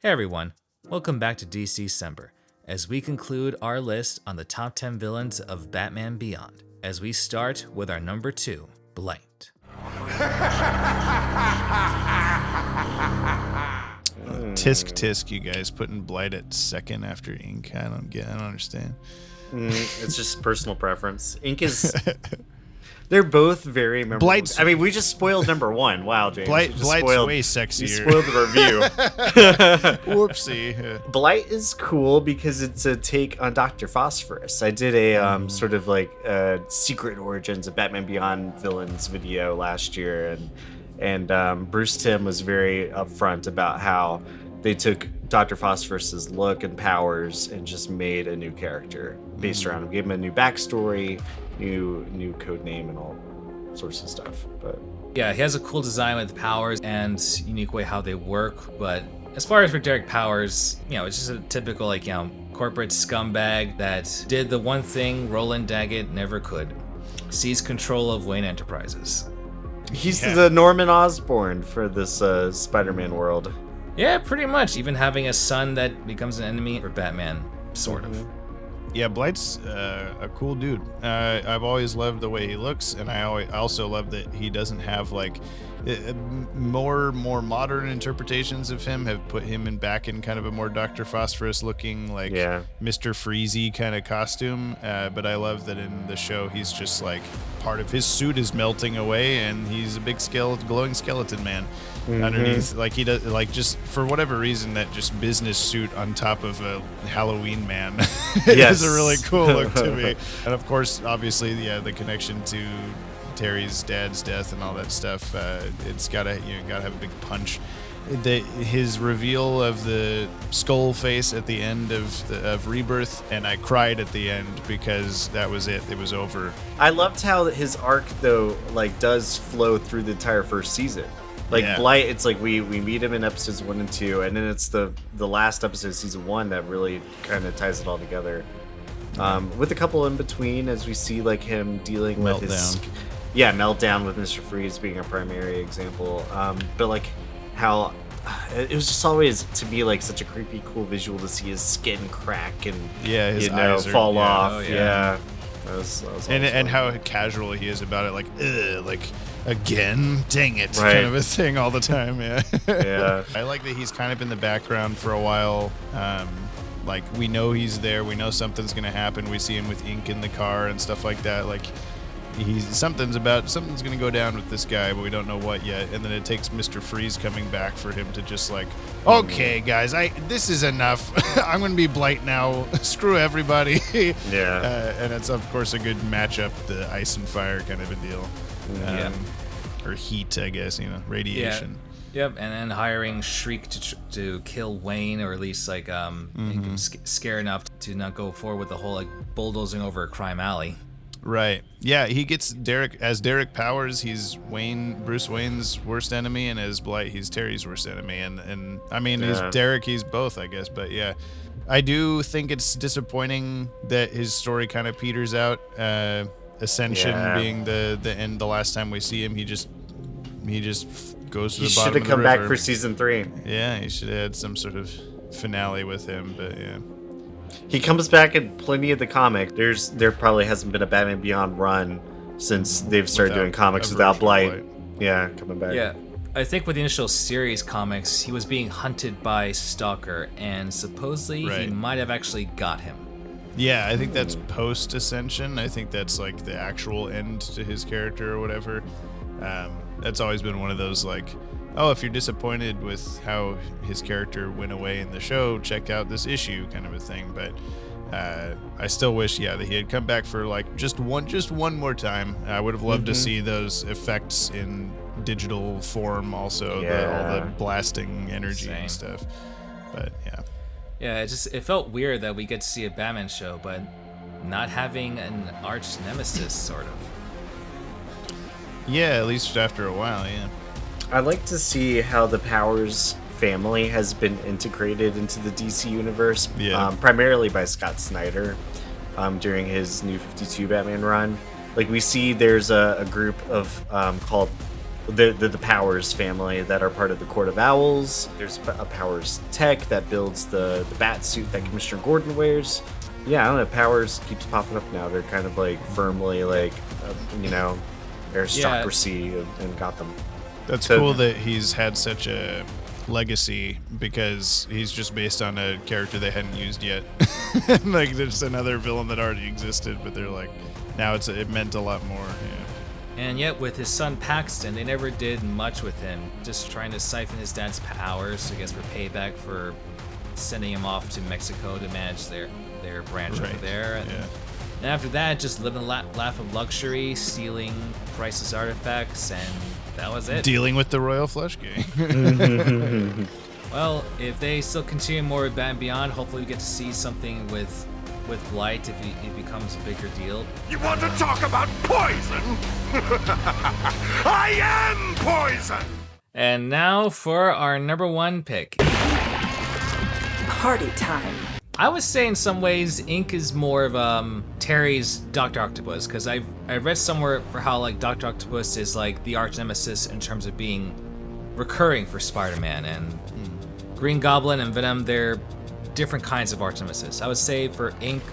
Hey everyone, welcome back to DC-Cember, as we conclude our list on the top 10 villains of Batman Beyond, as we start with our number 2, Blight. Tisk, you guys putting Blight at second after Ink. I don't understand. It's just personal preference. Ink is... They're both very memorable. Blight's, I mean, we just spoiled number 1. Wow, James. Blight's way sexier. You spoiled the review. Whoopsie. Blight is cool because it's a take on Dr. Phosphorus. I did a sort of like Secret Origins of Batman Beyond villains video last year, and Bruce Timm was very upfront about how they took Dr. Phosphorus's look and powers and just made a new character based around him. Gave him a new backstory, new code name, and all sorts of stuff. But yeah, he has a cool design with powers and unique way how they work. But as far as for Derek Powers, it's just a typical corporate scumbag that did the one thing Roland Daggett never could: seize control of Wayne Enterprises. He's the Norman Osborn for this Spider-Man world. Yeah, pretty much. Even having a son that becomes an enemy for Batman, sort of. Yeah, Blight's a cool dude. I've always loved the way he looks, and I also love that he doesn't have more modern interpretations of him have put him back in kind of a more Dr. Phosphorus looking Mr. Freezy kind of costume. But I love that in the show he's just part of his suit is melting away, and he's a big glowing skeleton man. Underneath, he does, just for whatever reason, that just business suit on top of a Halloween man is a really cool look to me. And of course, obviously, the connection to Terry's dad's death and all that stuff. It's gotta have a big punch. His reveal of the skull face at the end of Rebirth, and I cried at the end because that was it. It was over. I loved how his arc though does flow through the entire first season. Blight, it's we meet him in episodes 1 and 2, and then it's the last episode of season 1 that really kind of ties it all together. With a couple in between, as we see him dealing with his meltdown with Mr. Freeze being a primary example. But how it was just always to me such a creepy, cool visual to see his skin crack and his eyes fall off. Oh, yeah. That was and how casual he is about it, again, dang it, kind of a thing all the time. Yeah. I like that he's kind of in the background for a while. We know he's there, we know something's gonna happen, we see him with Ink in the car and stuff like that. Something's gonna go down with this guy, but we don't know what yet. And then it takes Mr. Freeze coming back for him to just okay, guys, this is enough. I'm gonna be Blight now. Screw everybody. Yeah. And it's of course a good matchup, the ice and fire kind of a deal. Or heat, I guess, radiation. Yeah. Yep, and then hiring Shriek to kill Wayne, or at least make him scared enough to not go forward with the whole bulldozing over a crime alley. Right. Yeah, he gets Derek Powers. He's Bruce Wayne's worst enemy, and as Blight, he's Terry's worst enemy. And I mean, he's Derek. He's both, I guess. But yeah, I do think it's disappointing that his story kind of peters out. Ascension being the end. The last time we see him, he just goes to the bottom of the river. He should have come back for season 3. Yeah, he should have had some sort of finale with him. But yeah. He comes back in plenty of the comic. There probably hasn't been a Batman Beyond run since they've started doing comics without Blight. Yeah, coming back. Yeah, I think with the initial series comics, he was being hunted by Stalker, and supposedly he might have actually got him. Yeah, I think that's post-Ascension. I think that's the actual end to his character or whatever. That's always been one of those if you're disappointed with how his character went away in the show, check out this issue kind of a thing. But I still wish, that he had come back for just one more time. I would have loved to see those effects in digital form also, all the blasting energy and stuff. But yeah. Yeah, it felt weird that we get to see a Batman show, but not having an arch nemesis, sort of. Yeah, at least after a while, yeah. I'd like to see how the Powers family has been integrated into the DC universe, primarily by Scott Snyder during his New 52 Batman run. We see there's a group of called the Powers family that are part of the Court of Owls. There's a Powers tech that builds the bat suit that Commissioner Gordon wears. Yeah, I don't know. Powers keeps popping up now. They're kind of like firmly like, aristocracy in Gotham. That's cool that he's had such a legacy because he's just based on a character they hadn't used yet. Like there's another villain that already existed, but they're like, now it meant a lot more. Yeah. And yet with his son Paxton, they never did much with him, just trying to siphon his dad's powers, I guess for payback for sending him off to Mexico to manage their branch over there. And after that, just living a life of luxury, stealing priceless artifacts, and that was it. Dealing with the Royal Flush Gang. Well, if they still continue more with Batman Beyond, hopefully we get to see something with Blight if it becomes a bigger deal. You want to talk about poison? I am poison! And now for our number 1 pick. Party time. I would say in some ways Ink is more of Terry's Dr. Octopus, because I read somewhere for how like Dr. Octopus is like the arch nemesis in terms of being recurring for Spider-Man, and Green Goblin and Venom, they're different kinds of arch nemesis. I would say for Ink,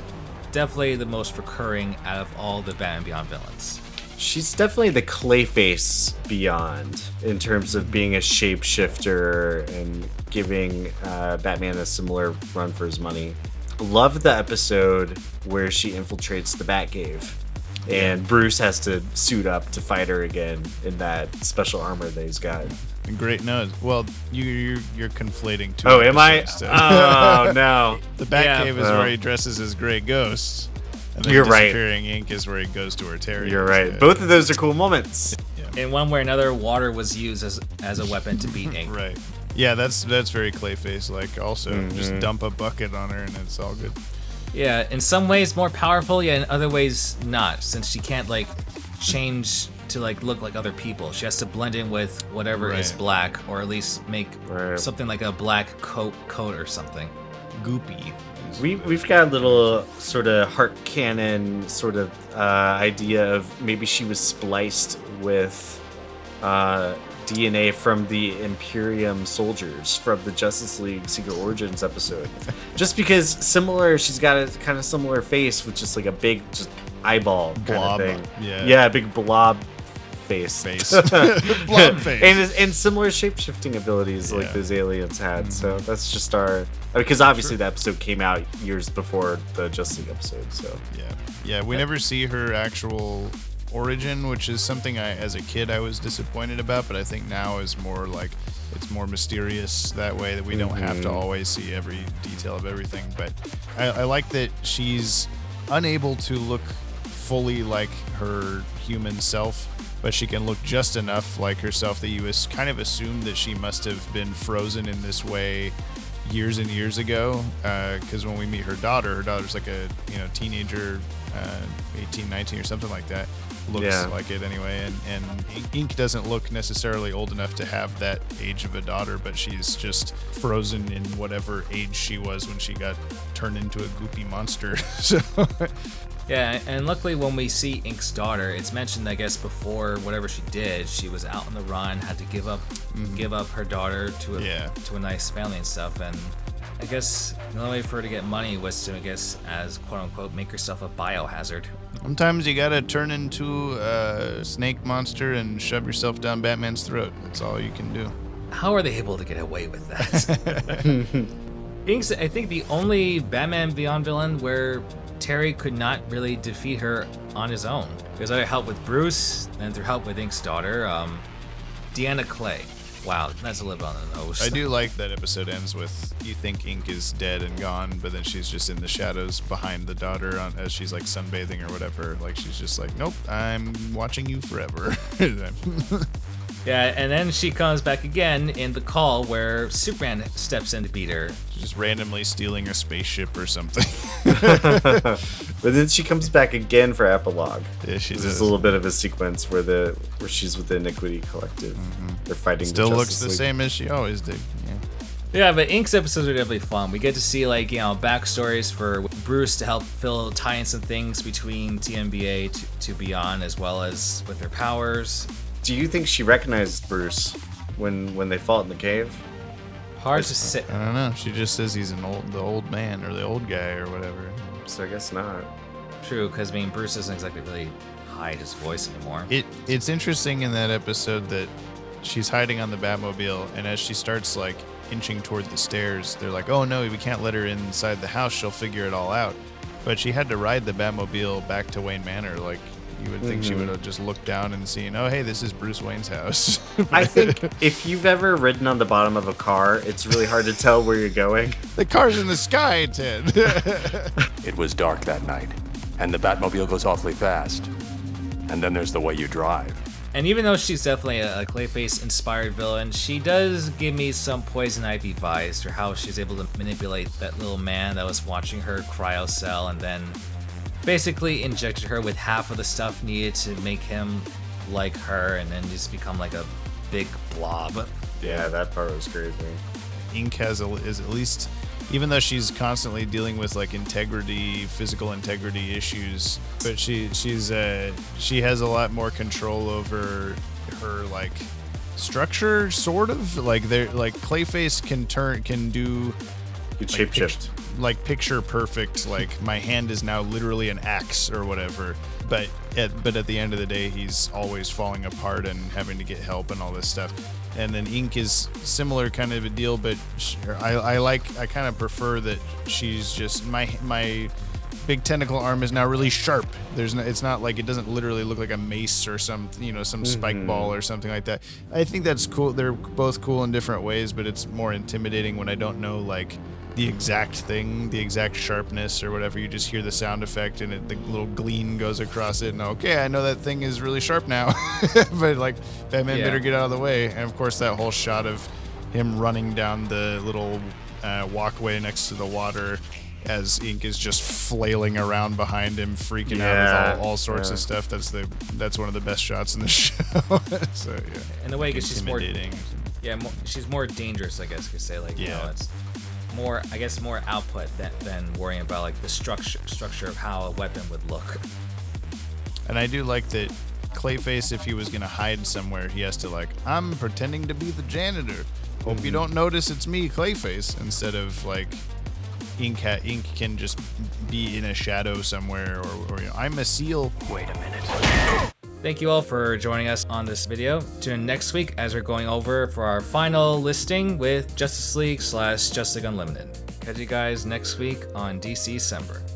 definitely the most recurring out of all the Batman Beyond villains. She's definitely the Clayface Beyond in terms of being a shapeshifter and giving Batman a similar run for his money. Love the episode where she infiltrates the Batcave and Bruce has to suit up to fight her again in that special armor that he's got. Great nose. Well, you're conflating two. Oh, am I? So. Oh, no. The Batcave is where he dresses as Grey Ghost. And then You're right. Disappearing Ink is where he goes to her Terry. You're right. Both of those are cool moments. Yeah. In one way or another, water was used as a weapon to beat Ink. Right. Yeah, that's very Clayface. Like, also, just dump a bucket on her and it's all good. Yeah, in some ways more powerful, in other ways not, since she can't like change to like look like other people. She has to blend in with whatever is black, or at least make something like a black coat or something. Goopy. We've got a little sort of heart cannon sort of idea of maybe she was spliced with DNA from the Imperium soldiers from the Justice League Secret Origins episode. Just because she's got a kind of similar face with just like a big just eyeball blob kind of thing. Yeah, a big blob face. Blob face. And similar shape-shifting abilities like those aliens had. So that's just because obviously the episode came out years before the Justice League episode. So yeah, we never see her actual origin, which is something as a kid I was disappointed about, but I think now is more like it's more mysterious that way, that we don't have to always see every detail of everything. But I like that she's unable to look fully like her human self, but she can look just enough like herself that you kind of assume that she must have been frozen in this way years and years ago, because when we meet her daughter's like a teenager, 18, 19 or something like that, looks like it anyway, and Ink doesn't look necessarily old enough to have that age of a daughter, but she's just frozen in whatever age she was when she got turned into a goopy monster. So yeah, and luckily when we see Ink's daughter, it's mentioned, I guess, before whatever she did, she was out on the run, had to give up her daughter to a nice family and stuff, and I guess the only way for her to get money was to, I guess, as quote unquote, make herself a biohazard. Sometimes you gotta turn into a snake monster and shove yourself down Batman's throat. That's all you can do. How are they able to get away with that? Ink's, I think, the only Batman Beyond villain where Terry could not really defeat her on his own. There's other help with Bruce, and through help with Ink's daughter, Deanna Clay. Wow, that's a little on the nose. I do like that episode ends with you think Ink is dead and gone, but then she's just in the shadows behind the daughter as she's like sunbathing or whatever. Like she's just like, nope, I'm watching you forever. Yeah, and then she comes back again in the call where Superman steps in to beat her. She's just randomly stealing a spaceship or something. But then she comes back again for epilogue. Yeah, she does. There's a little bit of a sequence where she's with the Iniquity Collective. They're fighting. Still the looks Justice the League. same as she always did. Yeah, but Ink's episodes are definitely fun. We get to see backstories for Bruce to help tie in some things between TMBA to Beyond, as well as with their powers. Do you think she recognized Bruce when they fought in the cave? Hard to say. I don't know. She just says he's the old man or the old guy or whatever. So I guess not. True, because I mean, Bruce doesn't exactly really hide his voice anymore. It's interesting in that episode that she's hiding on the Batmobile, and as she starts like inching toward the stairs, they're like, "Oh no, we can't let her inside the house. She'll figure it all out." But she had to ride the Batmobile back to Wayne Manor. Like, you would think she would have just looked down and seen, "Oh, hey, this is Bruce Wayne's house." I think if you've ever ridden on the bottom of a car, it's really hard to tell where you're going. The car's in the sky, Ted. It was dark that night, and the Batmobile goes awfully fast. And then there's the way you drive. And even though she's definitely a Clayface-inspired villain, she does give me some Poison Ivy vibes for how she's able to manipulate that little man that was watching her cryocell and then basically injected her with half of the stuff needed to make him like her and then just become like a big blob. Yeah, that part was crazy. Ink is at least, even though she's constantly dealing with like physical integrity issues, but she has a lot more control over her like structure, sort of. Like Clayface can do Shapeshift. Like picture perfect, like my hand is now literally an axe or whatever. But at the end of the day, he's always falling apart and having to get help and all this stuff. And then Ink is similar kind of a deal, but I kind of prefer that she's just my big tentacle arm is now really sharp. It's not like, it doesn't literally look like a mace or some spike ball or something like that. I think that's cool. They're both cool in different ways, but it's more intimidating when I don't know like the exact thing, the exact sharpness or whatever. You just hear the sound effect and the little gleam goes across it, and okay, I know that thing is really sharp now. But like, Batman better get out of the way. And of course, that whole shot of him running down the little walkway next to the water as Ink is just flailing around behind him, freaking out with all sorts of stuff. That's one of the best shots in the show. So yeah. And the way she's more, intimidating. she's more dangerous, I guess you could say. Like, you know, it's more, I guess, more output than worrying about like the structure of how a weapon would look. And I do like that Clayface, if he was gonna hide somewhere, he has to like, I'm pretending to be the janitor. Hope you don't notice it's me, Clayface, instead of like Ink can just be in a shadow somewhere, or you know, I'm a seal. Wait a minute. Thank you all for joining us on this video. Tune in next week as we're going over for our final listing with Justice League / Justice League Unlimited. Catch you guys next week on DC-Cember.